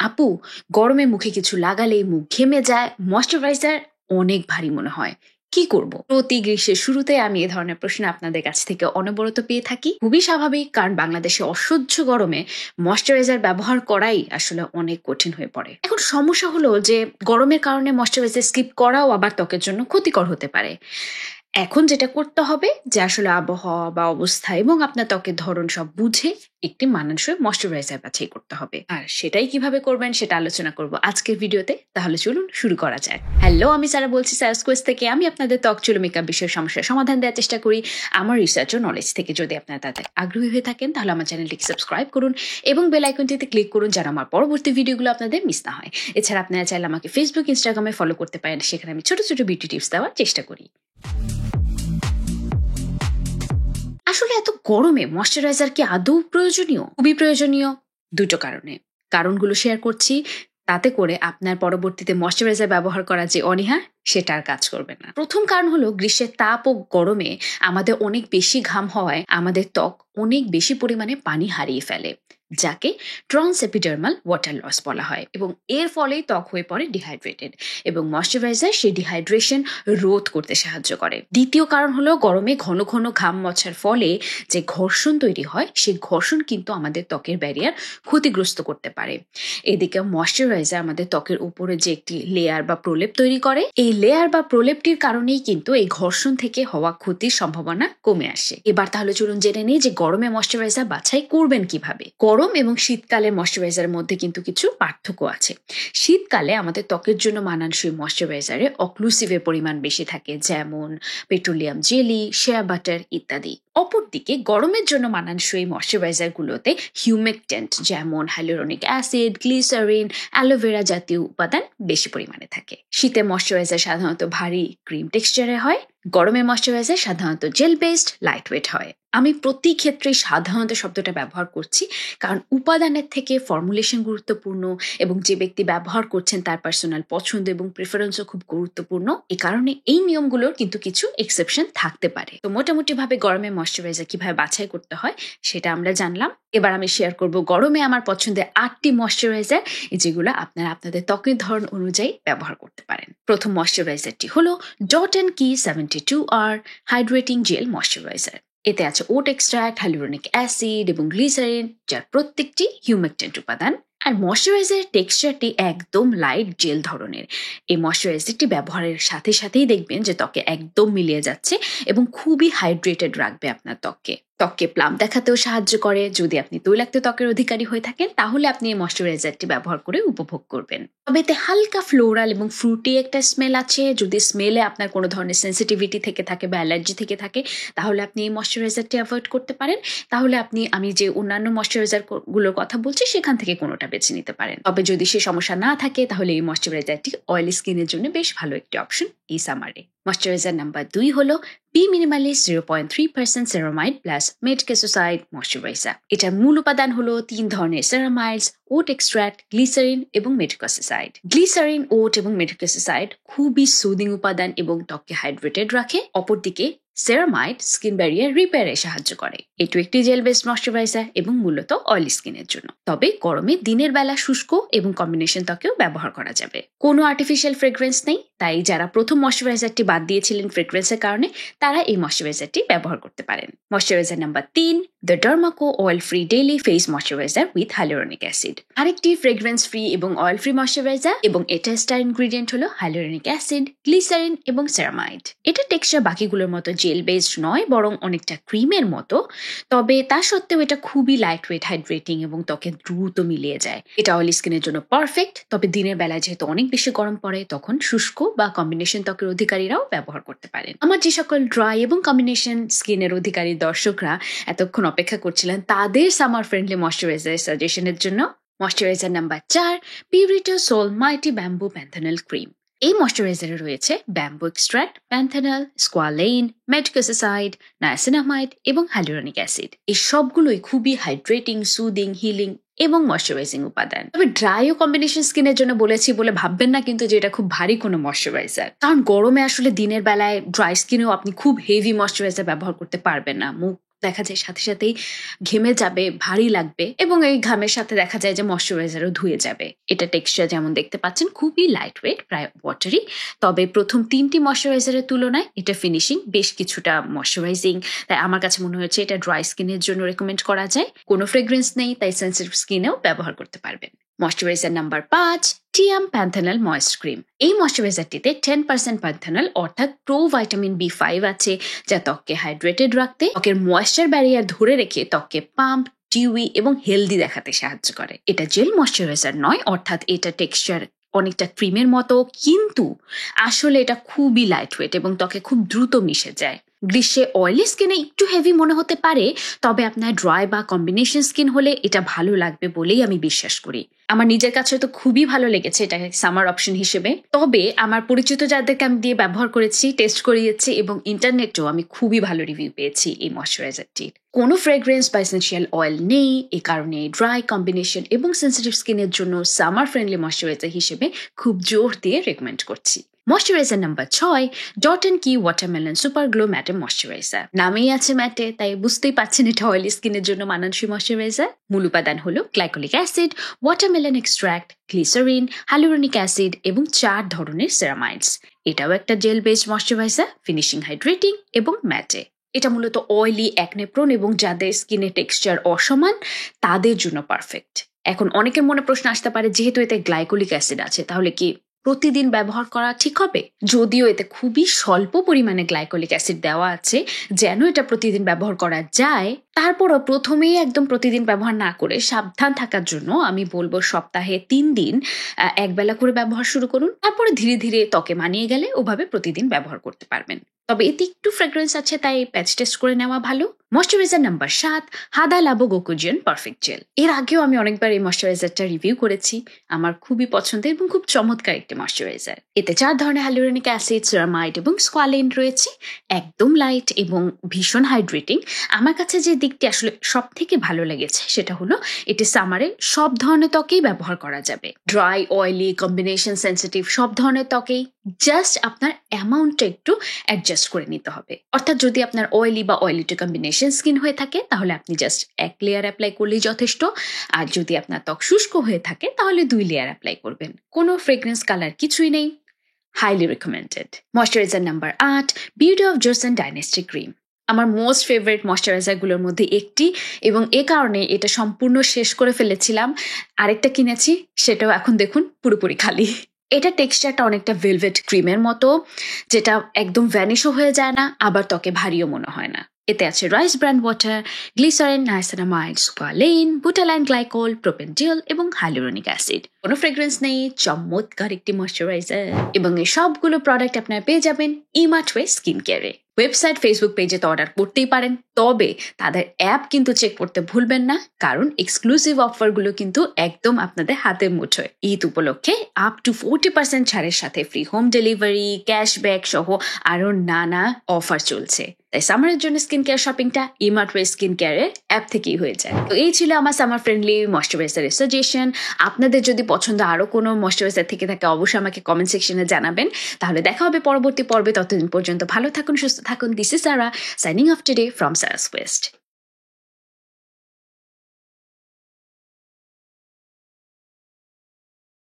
আপু, গরমে মুখে কিছু লাগালেই মুখ ঘেমে যায়, ময়শ্চারাইজার অনেক ভারী মনে হয়, কি করব? প্রতি গ্রীষ্মের শুরুতে আমি এ ধরনের প্রশ্ন আপনাদের কাছ থেকে অনবরত পেয়ে থাকি। খুবই স্বাভাবিক, কারণ বাংলাদেশে অসহ্য গরমে ময়শ্চারাইজার ব্যবহার করাই আসলে অনেক কঠিন হয়ে পড়ে। এখন সমস্যা হলো যে গরমের কারণে ময়শ্চারাইজার স্কিপ করাও আবার ত্বকের জন্য ক্ষতিকর হতে পারে। এখন যেটা করতে হবে যে আসলে আবহাওয়া বা অবস্থা এবং আপনার ত্বকের ধরন সব বুঝে একটি মানানসই ময়শ্চারাইজার বাছাই করতে হবে। আর সেটাই কিভাবে করবেন সেটা আলোচনা করব আজকের ভিডিওতে। তাহলে চলুন শুরু করা যাক। হ্যালো, আমি সারা বলছি সারাস কোয়েস্ট থেকে। আমি আপনাদের ত্বক চুল মেকআপ বিষয়ের সমস্যার সমাধান দেওয়ার চেষ্টা করি আমার রিসার্চ ও নলেজ থেকে। যদি আপনারা তাতে আগ্রহী হয়ে থাকেন তাহলে আমার চ্যানেলটিকে সাবস্ক্রাইব করুন এবং বেল আইকনটিতে ক্লিক করুন যেন আমার পরবর্তী ভিডিওগুলো আপনাদের মিস না হয়। এছাড়া আপনারা চাইলে আমাকে ফেসবুক, ইনস্টাগ্রামে ফলো করতে পারেন। সেখানে আমি ছোট ছোট বিউটি টিপস দেওয়ার চেষ্টা করি। আসলে এত গরমে ময়শ্চারাইজার কি আদৌ প্রয়োজনীয়? খুবই প্রয়োজনীয়, দুটো কারণে। কারণগুলো শেয়ার করছি, তাতে করে আপনার পরবর্তীতে ময়শ্চারাইজার ব্যবহার করা যে অনীহা সেটা আর কাজ করবে না। প্রথম কারণ হলো গ্রীষ্মের তাপ ও গরমে আমাদের অনেক বেশি ঘাম হওয়ায় আমাদের ত্বক অনেক বেশি পরিমাণে পানি হারিয়ে ফেলে, যাকে ট্রান্সএপিডার্মাল ওয়াটার লস বলা হয়, এবং এর ফলেই ত্বক হয়ে পড়ে ডিহাইড্রেটেড, এবং ময়শ্চারাইজার সেই ডিহাইড্রেশন রোধ করতে সাহায্য করে। দ্বিতীয় কারণ হলো গরমে ঘন ঘন ঘাম মোছার ফলে যে ঘর্ষণ তৈরি হয়, সেই ঘর্ষণ কিন্তু আমাদের ত্বকের ব্যারিয়ার ক্ষতিগ্রস্ত করতে পারে। এদিকে ময়শ্চারাইজার আমাদের ত্বকের উপরে যে একটি লেয়ার বা প্রলেপ তৈরি করে, এই লেয়ার বা প্রলেপটির কারণেই কিন্তু এই ঘর্ষণ থেকে হওয়া ক্ষতির সম্ভাবনা কমে আসে। এবার তাহলে চলুন জেনে নিই যে গরমে ময়শ্চারাইজার বাছাই করবেন কিভাবে। গরম এবং শীতকালে ময়শ্চারাইজারের মধ্যে কিন্তু কিছু পার্থক্য আছে। শীতকালে আমাদের ত্বকের জন্য মানানসই ময়শ্চারাইজারে অক্লুসিভের পরিমাণ বেশি থাকে, যেমন পেট্রোলিয়াম জেলি, শেয়া বাটার ইত্যাদি। অপরদিকে গরমের জন্য মানানসই ময়শ্চারাইজার গুলোতে হিউমেকটেন্ট যেমন হাইলুরনিক অ্যাসিড, গ্লিসারিন, অ্যালোভেরা জাতীয় উপাদান বেশি পরিমাণে থাকে। শীতে ময়শ্চারাইজার সাধারণত ভারী ক্রিম টেক্সচারে হয়, গরমে ময়শ্চারাইজার সাধারণত জেল বেসড লাইট ওয়েট হয়। আমি প্রতি ক্ষেত্রেই সাধারণত শব্দটা ব্যবহার করছি, কারণ উপাদানের থেকে ফর্মুলেশন গুরুত্বপূর্ণ এবং যে ব্যক্তি ব্যবহার করছেন তার পার্সোনাল পছন্দ এবং প্রেফারেন্সও খুব গুরুত্বপূর্ণ। এই কারণে এই নিয়মগুলোর কিন্তু কিছু এক্সেপশন থাকতে পারে। তো মোটামুটি ভাবে গরমে ময়শ্চারাইজার কিভাবে বাছাই করতে হয় সেটা আমরা জানলাম। এবার আমি শেয়ার করব গরমে আমার পছন্দের 8টি ময়শ্চারাইজার, যেগুলো আপনারা আপনাদের ত্বকের ধরন অনুযায়ী ব্যবহার করতে পারেন। প্রথম ময়শ্চারাইজারটি হলো ডট অ্যান্ড কি 72R হাইড্রেটিং জেল ময়শ্চারাইজার। এতে আছে ওট এক্সট্রাক্ট, হাইলুরনিক অ্যাসিড এবং গ্লিসারিন, যার প্রত্যেকটি হিউমেকটেন্ট উপাদান। আর ময়শ্চারাইজারের টেক্সচারটি একদম লাইট জেল ধরনের। এই ময়শ্চারাইজারটি ব্যবহারের সাথে সাথেই দেখবেন যে ত্বকে একদম মিলিয়ে যাচ্ছে এবং খুবই হাইড্রেটেড রাখবে আপনার ত্বককে। ত্বককে প্লাম দেখাতেও সাহায্য করে। যদি আপনি তৈলাক্ত ত্বকের অধিকারী হয়ে থাকেন তাহলে আপনি এই ময়শ্চারাইজারটি ব্যবহার করে উপভোগ করবেন। তবে এতে হালকা ফ্লোরাল এবং ফ্রুটি একটা স্মেল আছে। যদি স্মেলে আপনার কোনো ধরনের সেন্সিটিভিটি থেকে থাকে বা অ্যালার্জি থেকে থাকে তাহলে আপনি এই ময়শ্চারাইজারটি অ্যাভয়েড করতে পারেন। তাহলে আমি যে অন্যান্য ময়শ্চারাইজার গুলোর কথা বলছি সেখান থেকে কোনোটা বেছে নিতে পারেন। তবে যদি সে সমস্যা না থাকে তাহলে এই ময়শ্চারাইজারটি অয়েলি স্কিনের জন্য বেশ ভালো একটি অপশন এই সামারে। ময়শ্চারাইজার নাম্বার 2 হলো be minimalist 0.3% ceramide plus madecassoside moisturiser. এটার মূল উপাদান হলো 3 ধরনের সেরামাইডস, ওট এক্সট্রাক্ট, গ্লিসারিন এবং মেটকেসোসাইড। গ্লিসারিন, ওট এবং মেটকেসোসাইড খুবই সুদিং উপাদান এবং ত্বককে হাইড্রেটেড রাখে। অপরদিকে সেরামাইড স্কিন ব্যারিয়ার রিপেয়ারে সাহায্য করে। এটি একটি জেল বেসড ময়শ্চারাইজার এবং মূলত অয়েলি স্কিনের জন্য। তবে গরমে দিনের বেলা শুষ্ক এবং কম্বিনেশন ত্বকেও ব্যবহার করা যাবে। কোনো আর্টিফিশিয়াল ফ্রেগ্রেন্স নেই, তাই যারা প্রথম ময়শ্চারাইজারটি বাদ দিয়েছিলেন ফ্রেগ্রেন্সের কারণে তারা এই ময়শ্চারাইজারটি ব্যবহার করতে পারেন। Moisturiser number 3 the Derma Co oil free daily face moisturiser with hyaluronic acid. আরেকটি ফ্রেগ্রেন্স ফ্রি এবং অয়েল ফ্রি ময়শ্চারাইজার এবং এটার স্টার ইনগ্রেডিয়েন্ট হলো হাইলুরনিক অ্যাসিড, গ্লিসারিন এবং সেরামাইড। এটা টেক্সচার বাকিগুলোর মতো জেল বেসড নয়, বরং অনেকটা ক্রিমের মতো। তবে তা সত্ত্বেও এটা খুবই লাইট ওয়েট, হাইড্রেটিং এবং ত্বকে দ্রুত মিলিয়ে যায়। এটা অয়েলি স্কিনের জন্য পারফেক্ট। তবে দিনের বেলায় যেহেতু অনেক বেশি গরম পড়ে তখন শুষ্ক বা কম্বিনেশন ত্বকের অধিকারীরাও ব্যবহার করতে পারেন। আমার যে সকল ড্রাই এবং কম্বিনেশন স্কিনের অধিকারী দর্শকরা এতক্ষণ অপেক্ষা করছিলেন তাদের সামার ফ্রেন্ডলি ময়শ্চারাইজার সাজেশনের জন্য, moisturiser number 4 Purito Seoul mighty bamboo panthenol cream. এই ময়শ্চারাইজারে রয়েছে bamboo extract, panthenol, squalane, madecassoside, niacinamide এবং হাইলুরনিক অ্যাসিড। এই সবগুলোই খুবই হাইড্রেটিং, সুদিং, হিলিং এবং ময়শ্চারাইজিং উপাদান। তবে ড্রাই ও কম্বিনেশন স্কিনের জন্য বলেছি বলে ভাববেন না কিন্তু যে এটা খুব ভারী কোনো ময়শ্চারাইজার, কারণ গরমে আসলে দিনের বেলায় ড্রাই স্কিনেও আপনি খুব হেভি ময়শ্চারাইজার ব্যবহার করতে পারবেন না। মুখ দেখা যায় সাথে সাথেই ঘেমে যাবে, ভারী লাগবে এবং এই ঘামের সাথে দেখা যায় যে ময়শ্চারাইজারও ধুয়ে যাবে। এটা টেক্সচার যেমন দেখতে পাচ্ছেন খুবই লাইট ওয়েট, প্রায় ওয়াটারি। তবে প্রথম 3টি ময়শ্চারাইজারের তুলনায় এটা ফিনিশিং বেশ কিছুটা ময়শ্চারাইজিং, তাই আমার কাছে মনে হয়েছে এটা ড্রাই স্কিনের জন্য রেকমেন্ড করা যায়। কোনো ফ্রেগ্রেন্স নেই, তাই সেন্সিটিভ স্কিনেও ব্যবহার করতে পারবেন। Moisturiser number 5, Tiam panthenol moisture cream. এই ময়শ্চারাইজারটিতে 10% প্যান্থানল অর্থাৎ প্রো ভাইটামিন B5 আছে, যা ত্বককে হাইড্রেটেড রাখতে, ত্বকের ময়েশ্চার ব্যারিয়ার ধরে রেখে ত্বককে পাম্প, ডিউই এবং হেলদি দেখাতে সাহায্য করে। এটা জেল ময়শ্চারাইজার নয়, অর্থাৎ এটা টেক্সচার অনেকটা ক্রিমের মতো, কিন্তু আসলে এটা খুবই লাইট ওয়েট এবং ত্বকে খুব দ্রুত মিশে যায়। গ্রীষ্মে অয়েলি স্কিনে একটু হেভি মনে হতে পারে, তবে আপনার ড্রাই বা কম্বিনেশন স্কিন হলে এটা ভালো লাগবে বলেই আমি বিশ্বাস করি। আমার নিজের কাছে তো খুবই ভালো লেগেছে এটা সামার অপশন হিসেবে। তবে আমার পরিচিত যাদেরকে আমি দিয়ে ব্যবহার করেছি, টেস্ট করিয়েছি এবং ইন্টারনেটেও আমি খুবই ভালো রিভিউ পেয়েছি এই ময়শ্চারাইজারটির। কোনো ফ্রেগ্রেন্স বা এসেনশিয়াল অয়েল নেই, এ কারণে ড্রাই, কম্বিনেশন এবং সেন্সিটিভ স্কিনের জন্য সামার ফ্রেন্ডলি ময়শ্চারাইজার হিসেবে খুব জোর দিয়ে রেকমেন্ড করছি। ময়শ্চারাইজার নাম্বার 6, ডট অ্যান্ড কি ওয়াটারমেলন সুপার গ্লো ম্যাটে ময়শ্চারাইজার। নামেই আছে ম্যাটে, তাই বুঝতেই পাচ্ছেন এটা অয়েলি স্কিনের জন্য মানানসই ময়শ্চারাইজার। মূল উপাদান হলো glycolic acid, watermelon extract, glycerin, hyaluronic acid এবং 4 ধরনের সেরামাইডস। এটাও একটা gel based moisturiser, finishing hydrating এবং ম্যাটে। এটা মূলত অয়েলি, অ্যাকনে প্রোন এবং যাদের স্কিনের টেক্সচার অসমান তাদের জন্য পারফেক্ট। এখন অনেকের মনে প্রশ্ন আসতে পারে, যেহেতু এতে গ্লাইকোলিক অ্যাসিড আছে তাহলে কি প্রতিদিন ব্যবহার করা ঠিক হবে? যদিও এতে খুবই স্বল্প পরিমাণে গ্লাইকোলিক অ্যাসিড দেওয়া আছে যেন এটা প্রতিদিন ব্যবহার করা যায়, তারপরও প্রথমেই একদম প্রতিদিন ব্যবহার না করে সাবধান থাকার জন্য আমি বলবো সপ্তাহে 3 দিন একবেলা করে ব্যবহার শুরু করুন। তারপরে ধীরে ধীরে ত্বকে মানিয়ে গেলে ওভাবে প্রতিদিন ব্যবহার করতে পারবেন। তবে এতে একটু ফ্রেগ্রেন্স আছে, তাই প্যাচ টেস্ট করে নেওয়া ভালো। ময়শ্চারাইজার নাম্বার 7, হাদা লাবো গোকুজিয়ান পারফেক্ট জেল। এর আগেও আমি অনেকবার এই ময়শ্চারাইজারটা রিভিউ করেছি। আমার খুবই পছন্দের এবং খুব চমৎকার একটি ময়শ্চারাইজার। এতে 4 ধরনের হাইলুরোনিক অ্যাসিড, সেরামাইড এবং স্কোয়ালিন রয়েছে। একদম লাইট এবং ভীষণ হাইড্রেটিং। আমার কাছে যে দিকটি আসলে সব থেকে ভালো লেগেছে সেটা হলো এটি সামারে সব ধরনের ত্বকেই ব্যবহার করা যাবে। ড্রাই, অয়েলি, কম্বিনেশন, সেন্সিটিভ সব ধরনের ত্বকেই। জাস্ট আপনার অ্যামাউন্টটা একটু অ্যাডজাস্ট করে নিতে হবে। অর্থাৎ যদি আপনার অয়েলি বা অয়েলি টু কম্বিনেশন স্কিন হয়ে থাকে তাহলে আপনি জাস্ট 1 লেয়ার অ্যাপ্লাই করলেই যথেষ্ট। আর যদি আপনার ত্বক শুষ্ক হয়ে থাকে তাহলে 2 লেয়ার অ্যাপ্লাই করবেন। কোনো ফ্রেগ্রেন্স কালার কিছুই নেই। Highly recommended. Moisturiser number 8, beauty of জোসেন dynasty cream. আমার মোস্ট ফেভারিট ময়শ্চারাইজারগুলোর মধ্যে একটি, এবং এ কারণে এটা সম্পূর্ণ শেষ করে ফেলেছিলাম। আরেকটা কিনেছি, সেটাও এখন দেখুন পুরোপুরি খালি। এটা টেক্সচারটা অনেকটা ভেলভেট ক্রিমের মতো, যেটা একদম ভ্যানিশও হয়ে যায় না, আবার ত্বকে ভারীও মনে হয় না। এতে আছে rice bran water, glycerin, niacinamide, squalane, butylene glycol, propanediol এবং হাইলুরোনিক অ্যাসিড। কোনো ফ্রেগ্রেন্স নেই, চমৎকার একটি ময়শ্চারাইজার। এবং এই সবগুলো প্রোডাক্ট আপনারা পেয়ে যাবেন ইমাটওয়ে স্কিন কেয়ারে। ওয়েবসাইট, ফেসবুক পেজে তো অর্ডার করতেই পারেন, তবে তাদের অ্যাপ কিন্তু চেক করতে ভুলবেন না, কারণ এক্সক্লুসিভ অফারগুলো কিন্তু একদম আপনাদের হাতের মুঠোয়। ঈদ উপলক্ষে আপ টু 40% ছাড়ের সাথে ফ্রি হোম ডেলিভারি, ক্যাশব্যাক সহ আরো নানা অফার চলছে। তাই সামারের জন্য স্কিন কেয়ার শপিংটা ইমাটওয়ে স্কিন কেয়ারের অ্যাপ থেকেই হয়ে যায়। তো এই ছিল আমার সামার ফ্রেন্ডলি ময়শ্চারাইজারের সাজেশন। আপনাদের যদি পছন্দ আরো কোনো ময়শ্চারাইজার থেকে থাকে অবশ্যই আমাকে কমেন্ট সেকশনে জানাবেন। তাহলে দেখা হবে পরবর্তী পর্বে। ততদিন পর্যন্ত ভালো থাকুন, সুস্থ থাকুন। This is Sara, signing off today from Sara's West.